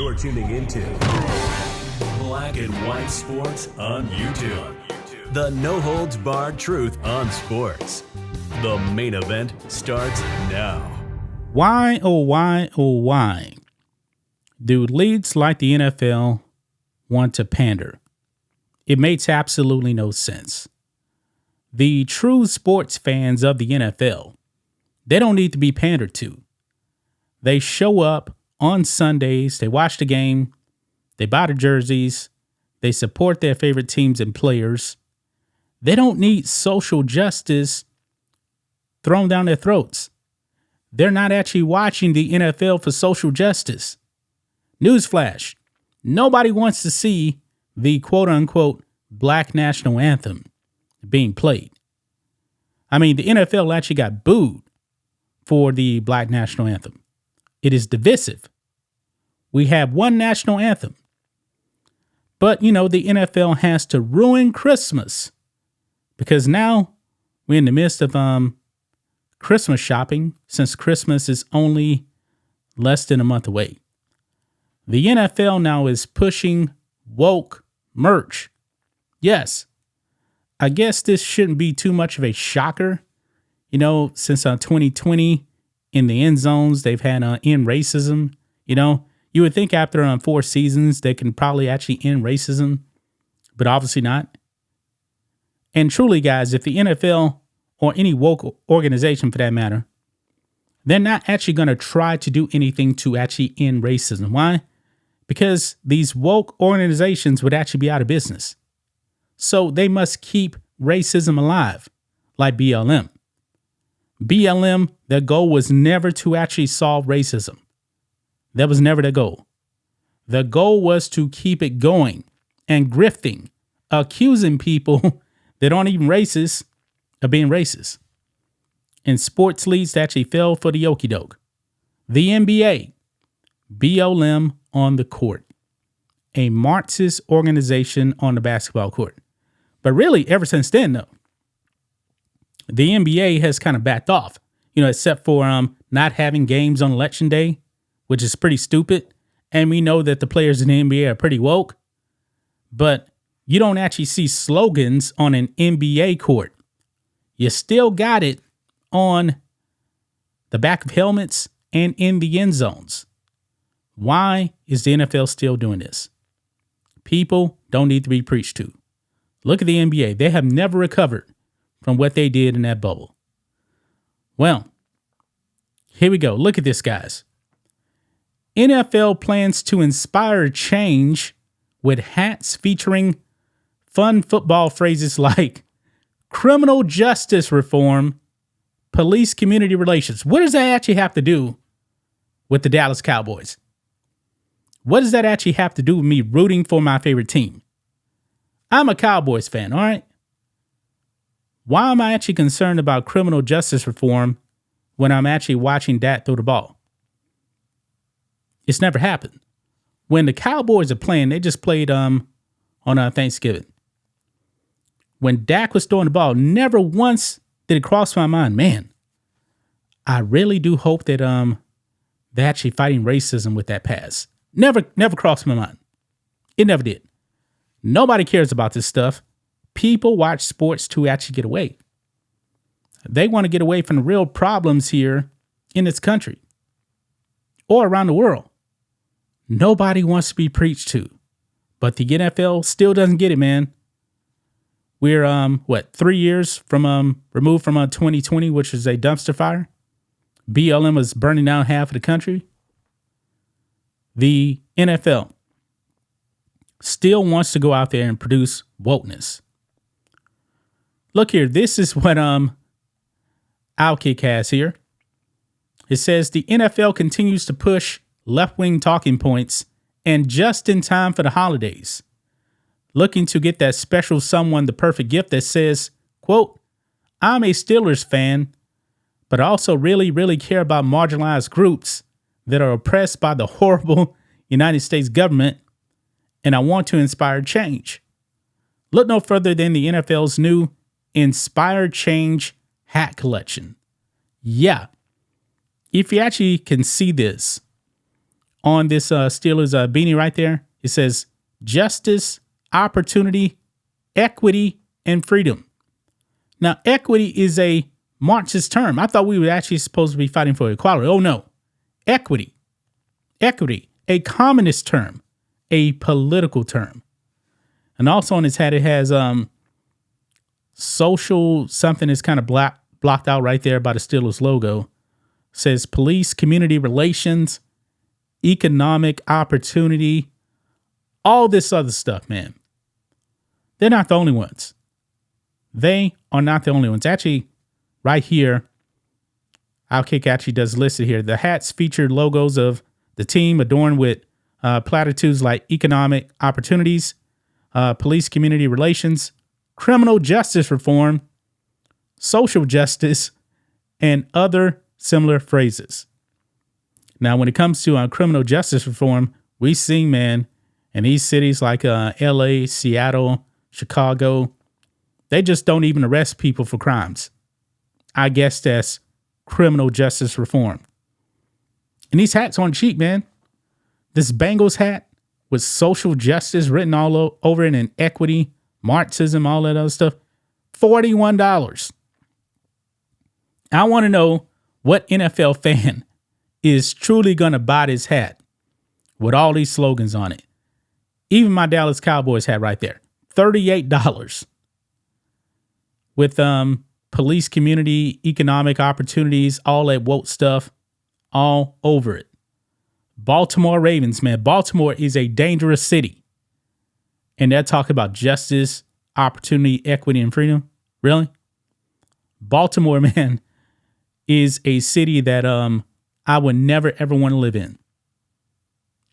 You're tuning into Black and White Sports on YouTube. The no-holds-barred truth on sports. The main event starts now. Why, oh why do leagues like the NFL want to pander? It makes absolutely no sense. The true sports fans of the NFL, they don't need to be pandered to. They show up on Sundays, they watch the game, they buy the jerseys, they support their favorite teams and players. They don't need social justice thrown down their throats. They're not actually watching the NFL for social justice. Newsflash, nobody wants to see the quote-unquote Black National Anthem being played. I mean, the NFL actually got booed for the Black National Anthem. It is divisive. We have one national anthem. But, the NFL has to ruin Christmas because now we're in the midst of Christmas shopping since Christmas is only less than a month away. The NFL now is pushing woke merch. Yes, I guess this shouldn't be too much of a shocker. Since 2020 in the end zones, they've had end racism. You would think after 4 seasons, they can probably actually end racism, but obviously not. And truly, guys, if the NFL or any woke organization for that matter, they're not actually going to try to do anything to actually end racism. Why? Because these woke organizations would actually be out of business. So they must keep racism alive, like BLM. BLM, their goal was never to actually solve racism. That was never their goal. The goal was to keep it going and grifting, accusing people that aren't even racist of being racist. And sports leagues actually fell for the okie doke. The NBA, BLM on the court, a Marxist organization on the basketball court. But really, ever since then, though, the NBA has kind of backed off, except for not having games on election day, which is pretty stupid. And we know that the players in the NBA are pretty woke, but you don't actually see slogans on an NBA court. You still got it on the back of helmets and in the end zones. Why is the NFL still doing this? People don't need to be preached to. Look at the NBA. They have never recovered from what they did in that bubble. Well, here we go. Look at this, guys. NFL plans to inspire change with hats featuring fun football phrases like criminal justice reform, police community relations. What does that actually have to do with the Dallas Cowboys? What does that actually have to do with me rooting for my favorite team? I'm a Cowboys fan, all right? Why am I actually concerned about criminal justice reform when I'm actually watching Dak throw the ball? It's never happened. When the Cowboys are playing, they just played on Thanksgiving. When Dak was throwing the ball, never once did it cross my mind, man, I really do hope that they're actually fighting racism with that pass. Never crossed my mind. It never did. Nobody cares about this stuff. People watch sports to actually get away. They want to get away from the real problems here in this country or around the world. Nobody wants to be preached to, but the NFL still doesn't get it, man. We're 3 years from removed from 2020, which was a dumpster fire. BLM was burning down half of the country. The NFL still wants to go out there and produce wokeness. Look here, this is what Outkick has here. It says the NFL continues to push left-wing talking points and just in time for the holidays, looking to get that special someone the perfect gift that says, quote, I'm a Steelers fan, but I also really, really care about marginalized groups that are oppressed by the horrible United States government, and I want to inspire change. Look no further than the NFL's new Inspire Change hat collection. Yeah. If you actually can see this on this Steelers beanie right there. It says justice, opportunity, equity, and freedom. Now, equity is a Marxist term. I thought we were actually supposed to be fighting for equality. Oh, no. Equity, a communist term, a political term. And also on his hat, it has social something is kind of blocked out right there by the Steelers logo. It says police, community relations, economic opportunity, all this other stuff, man. They're not the only ones. They are not the only ones. Actually, right here, Outkick actually does listed here. The hats feature logos of the team adorned with platitudes like economic opportunities, police community relations, criminal justice reform, social justice, and other similar phrases. Now, when it comes to criminal justice reform, we see, man, in these cities like LA, Seattle, Chicago, they just don't even arrest people for crimes. I guess that's criminal justice reform. And these hats aren't cheap, man. This Bengals hat with social justice written all over it and equity, Marxism, all that other stuff, $41. I want to know what NFL fan is truly going to buy this hat with all these slogans on it. Even my Dallas Cowboys hat right there, $38. With police community, economic opportunities, all that woke stuff all over it. Baltimore Ravens, man. Baltimore is a dangerous city. And they're talking about justice, opportunity, equity, and freedom. Really? Baltimore, man, is a city that I would never, ever want to live in.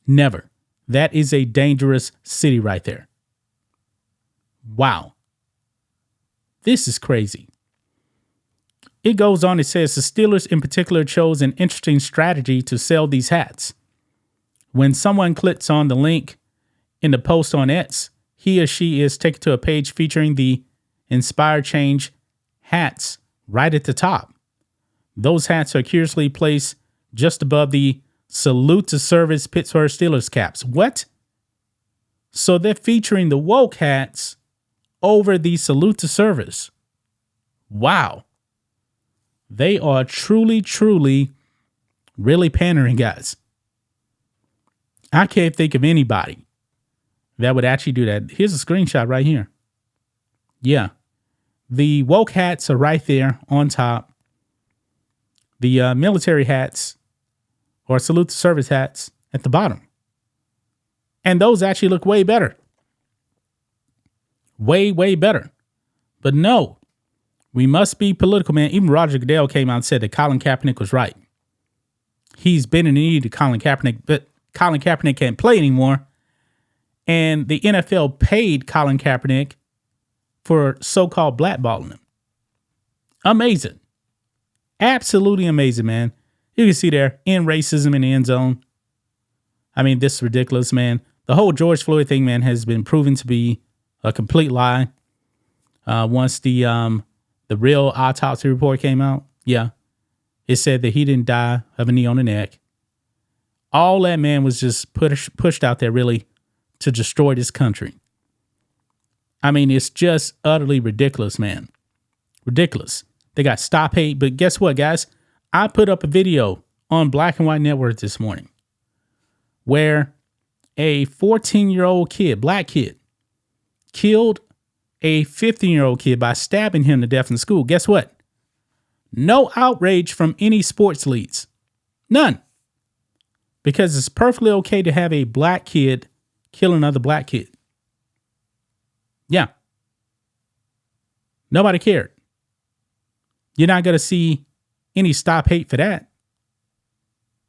Never. That is a dangerous city right there. Wow. This is crazy. It goes on, it says the Steelers in particular chose an interesting strategy to sell these hats. When someone clicks on the link in the post on X, he or she is taken to a page featuring the Inspire Change hats right at the top. Those hats are curiously placed just above the Salute to Service Pittsburgh Steelers caps. What? So they're featuring the woke hats over the Salute to Service. Wow. They are truly, truly, really pandering, guys. I can't think of anybody that would actually do that. Here's a screenshot right here. Yeah. The woke hats are right there on top. The military hats or Salute to Service hats at the bottom. And those actually look way better. Way, way better. But no, we must be political, man. Even Roger Goodell came out and said that Colin Kaepernick was right. He's been in need of Colin Kaepernick, but Colin Kaepernick can't play anymore. And the NFL paid Colin Kaepernick for so-called blackballing him. Amazing. Absolutely amazing, man. You can see there, end racism in the end zone. I mean, this is ridiculous, man. The whole George Floyd thing, man, has been proven to be a complete lie. Once the real autopsy report came out, yeah, it said that he didn't die of a knee on the neck. All that, man, was just pushed out there really to destroy this country. I mean, it's just utterly ridiculous, man. Ridiculous. They got Stop Hate, but guess what, guys? I put up a video on Black and White Network this morning where a 14-year-old kid, black kid, killed a 15-year-old kid by stabbing him to death in school. Guess what? No outrage from any sports leads. None. Because it's perfectly okay to have a black kid kill another black kid. Yeah. Nobody cared. You're not going to see any Stop Hate for that.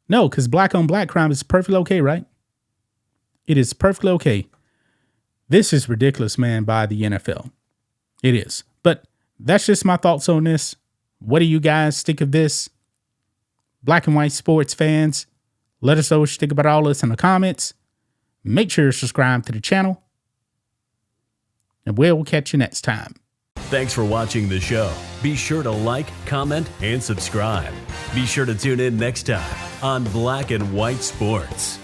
No, because black on black crime is perfectly okay, right? It is perfectly okay. This is ridiculous, man, by the NFL. It is. But that's just my thoughts on this. What do you guys think of this? Black and white sports fans, let us know what you think about all this in the comments. Make sure you subscribe to the channel. And we'll catch you next time. Thanks for watching the show. Be sure to like, comment, and subscribe. Be sure to tune in next time on Black and White Sports.